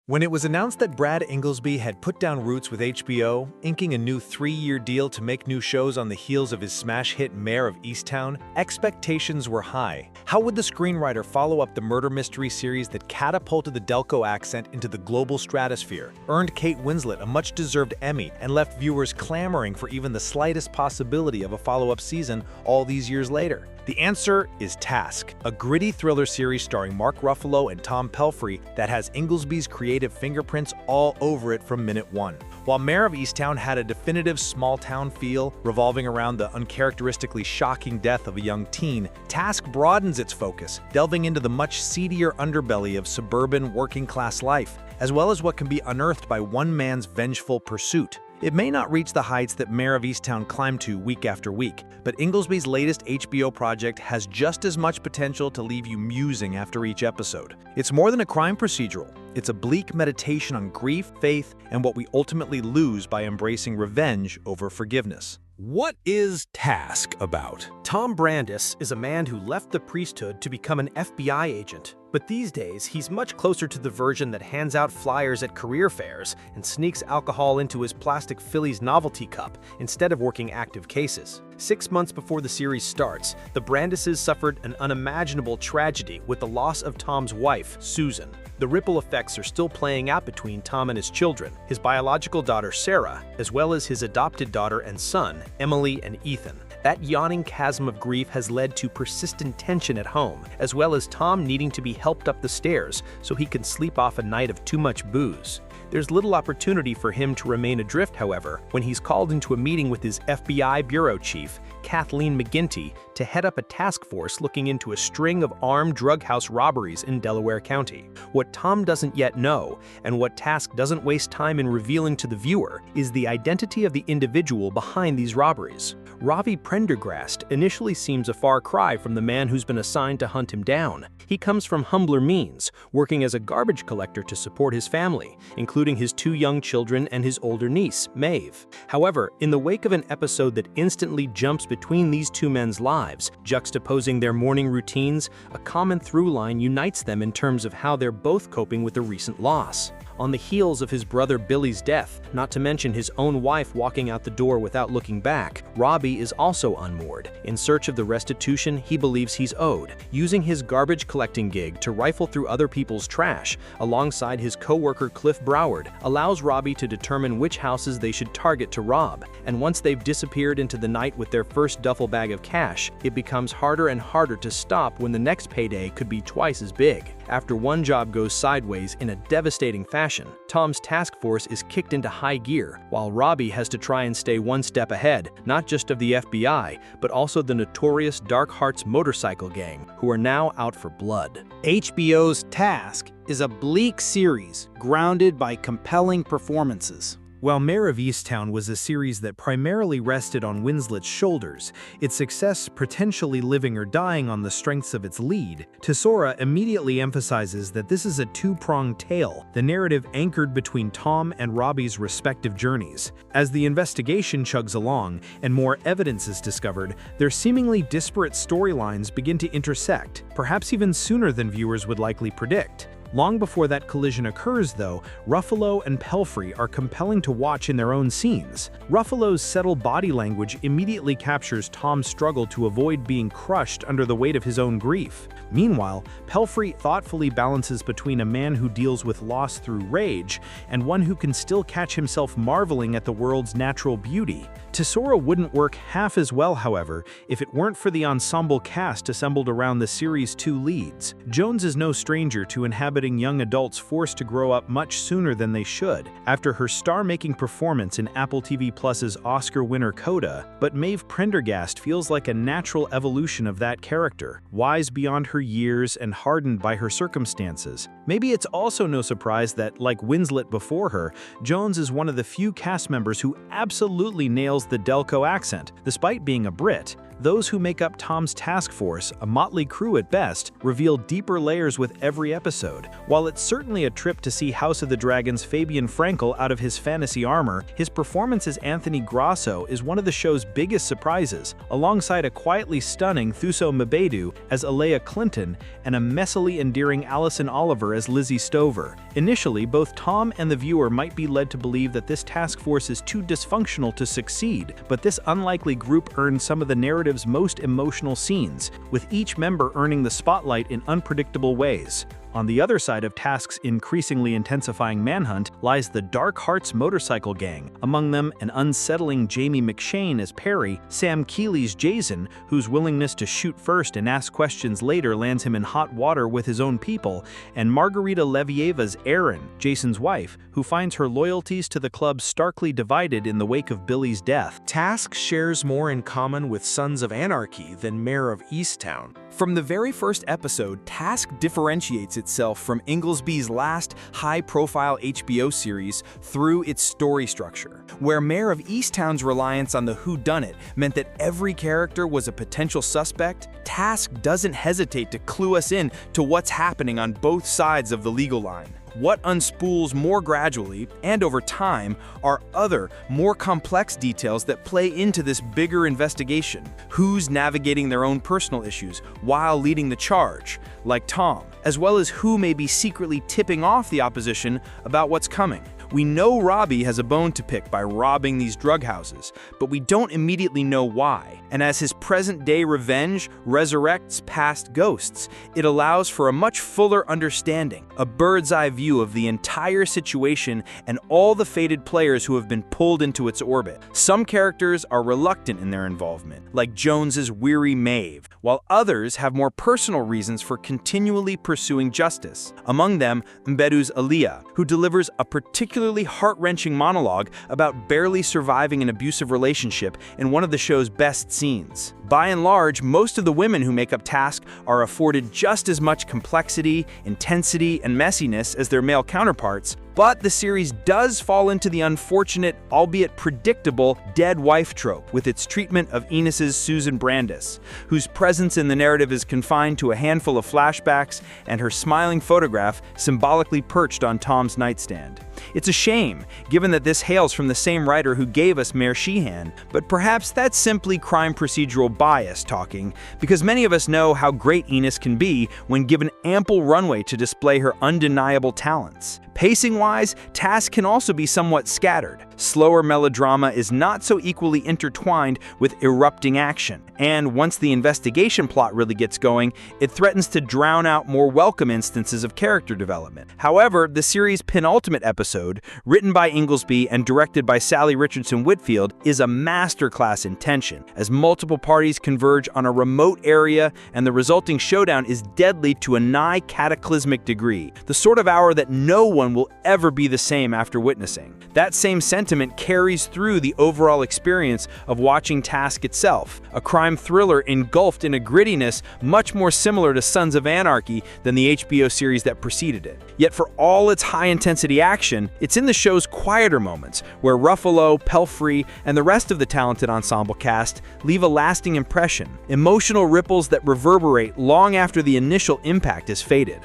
When it was announced that Brad Ingelsby had put down roots with HBO, inking a new 3-year deal to make new shows on the heels of his smash hit Mare of Easttown, expectations were high. How would the screenwriter follow up the murder mystery series that catapulted the Delco accent into the global stratosphere, earned Kate Winslet a much-deserved Emmy, and left viewers clamoring for even the slightest possibility of a follow-up season all these years later? The answer is Task, a gritty thriller series starring Mark Ruffalo and Tom Pelphrey that has Ingelsby's creative fingerprints all over it from minute one. While Mare of Easttown had a definitive small-town feel revolving around the uncharacteristically shocking death of a young teen, Task broadens its focus, delving into the much seedier underbelly of suburban working-class life, as well as what can be unearthed by one man's vengeful pursuit. It may not reach the heights that Mare of Easttown climbed to week after week, but Ingelsby's latest HBO project has just as much potential to leave you musing after each episode. It's more than a crime procedural. It's a bleak meditation on grief, faith, and what we ultimately lose by embracing revenge over forgiveness. What is Task about? Tom Brandis is a man who left the priesthood to become an FBI agent. But these days, he's much closer to the version that hands out flyers at career fairs and sneaks alcohol into his plastic Phillies novelty cup instead of working active cases. 6 months before the series starts, the Brandises suffered an unimaginable tragedy with the loss of Tom's wife, Susan. The ripple effects are still playing out between Tom and his children, his biological daughter Sarah, as well as his adopted daughter and son, Emily and Ethan. That yawning chasm of grief has led to persistent tension at home, as well as Tom needing to be helped up the stairs so he can sleep off a night of too much booze. There's little opportunity for him to remain adrift, however, when he's called into a meeting with his FBI bureau chief, Kathleen McGinty, to head up a task force looking into a string of armed drug house robberies in Delaware County. What Tom doesn't yet know, and what Task doesn't waste time in revealing to the viewer, is the identity of the individual behind these robberies. Ravi Prendergast initially seems a far cry from the man who's been assigned to hunt him down. He comes from humbler means, working as a garbage collector to support his family, including his 2 young children and his older niece, Maeve. However, in the wake of an episode that instantly jumps between these 2 men's lives, juxtaposing their morning routines, a common through line unites them in terms of how they're both coping with the recent loss. On the heels of his brother Billy's death, not to mention his own wife walking out the door without looking back, Robbie is also unmoored, in search of the restitution he believes he's owed. Using his garbage collecting gig to rifle through other people's trash, alongside his co-worker Cliff Broward, allows Robbie to determine which houses they should target to rob. And once they've disappeared into the night with their first duffel bag of cash, it becomes harder and harder to stop when the next payday could be twice as big. After one job goes sideways in a devastating fashion, Tom's task force is kicked into high gear, while Robbie has to try and stay one step ahead, not just of the FBI, but also the notorious Dark Hearts motorcycle gang, who are now out for blood. HBO's Task is a bleak series grounded by compelling performances. While Mare of Easttown was a series that primarily rested on Winslet's shoulders, its success potentially living or dying on the strengths of its lead, Tesora immediately emphasizes that this is a 2-pronged tale, the narrative anchored between Tom and Robbie's respective journeys. As the investigation chugs along and more evidence is discovered, their seemingly disparate storylines begin to intersect, perhaps even sooner than viewers would likely predict. Long before that collision occurs, though, Ruffalo and Pelphrey are compelling to watch in their own scenes. Ruffalo's settled body language immediately captures Tom's struggle to avoid being crushed under the weight of his own grief. Meanwhile, Pelphrey thoughtfully balances between a man who deals with loss through rage and one who can still catch himself marveling at the world's natural beauty. Tesora wouldn't work half as well, however, if it weren't for the ensemble cast assembled around the series' 2 leads. Jones is no stranger to inhabiting young adults forced to grow up much sooner than they should. After her star-making performance in Apple TV Plus's Oscar winner Coda, but Maeve Prendergast feels like a natural evolution of that character, wise beyond her years and hardened by her circumstances. Maybe it's also no surprise that, like Winslet before her, Jones is one of the few cast members who absolutely nails the Delco accent, despite being a Brit. Those who make up Tom's task force, a motley crew at best, reveal deeper layers with every episode. While it's certainly a trip to see House of the Dragon's Fabian Frankel out of his fantasy armor, his performance as Anthony Grasso is one of the show's biggest surprises, alongside a quietly stunning Thuso Mbedu as Alea Clinton and a messily endearing Alison Oliver as Lizzie Stover. Initially, both Tom and the viewer might be led to believe that this task force is too dysfunctional to succeed, but this unlikely group earned some of the narrative's most emotional scenes, with each member earning the spotlight in unpredictable ways. On the other side of Task's increasingly intensifying manhunt lies the Dark Hearts motorcycle gang, among them an unsettling Jamie McShane as Perry, Sam Keeley's Jason, whose willingness to shoot first and ask questions later lands him in hot water with his own people, and Margarita Levieva's Erin, Jason's wife, who finds her loyalties to the club starkly divided in the wake of Billy's death. Task shares more in common with Sons of Anarchy than Mare of Easttown. From the very first episode, Task differentiates itself from Ingelsby's last high-profile HBO series through its story structure, where Mare of Easttown's reliance on the whodunit meant that every character was a potential suspect. Task doesn't hesitate to clue us in to what's happening on both sides of the legal line. What unspools more gradually and over time are other, more complex details that play into this bigger investigation. Who's navigating their own personal issues while leading the charge, like Tom, as well as who may be secretly tipping off the opposition about what's coming. We know Robbie has a bone to pick by robbing these drug houses, but we don't immediately know why. And as his present-day revenge resurrects past ghosts, it allows for a much fuller understanding, a bird's-eye view of the entire situation and all the fated players who have been pulled into its orbit. Some characters are reluctant in their involvement, like Jones's weary Maeve, while others have more personal reasons for continually pursuing justice. Among them, Mbedu's Alea, who delivers a particularly heart-wrenching monologue about barely surviving an abusive relationship in one of the show's best scenes. By and large, most of the women who make up Task are afforded just as much complexity, intensity, and messiness as their male counterparts, but the series does fall into the unfortunate, albeit predictable, dead wife trope with its treatment of Enos's Susan Brandis, whose presence in the narrative is confined to a handful of flashbacks and her smiling photograph symbolically perched on Tom's nightstand. It's a shame, given that this hails from the same writer who gave us Mare Sheehan, but perhaps that's simply crime procedural bias talking, because many of us know how great Enos can be when given ample runway to display her undeniable talents. Pacing-wise, Task can also be somewhat scattered. Slower melodrama is not so equally intertwined with erupting action, and once the investigation plot really gets going, it threatens to drown out more welcome instances of character development. However, the series' penultimate episode, written by Ingelsby and directed by Sally Richardson Whitfield, is a masterclass in tension, as multiple parties converge on a remote area and the resulting showdown is deadly to a nigh cataclysmic degree, the sort of hour that no one will ever be the same after witnessing. That same sentiment carries through the overall experience of watching Task itself, a crime thriller engulfed in a grittiness much more similar to Sons of Anarchy than the HBO series that preceded it. Yet for all its high-intensity action, it's in the show's quieter moments where Ruffalo, Pelphrey, and the rest of the talented ensemble cast leave a lasting impression, emotional ripples that reverberate long after the initial impact is faded.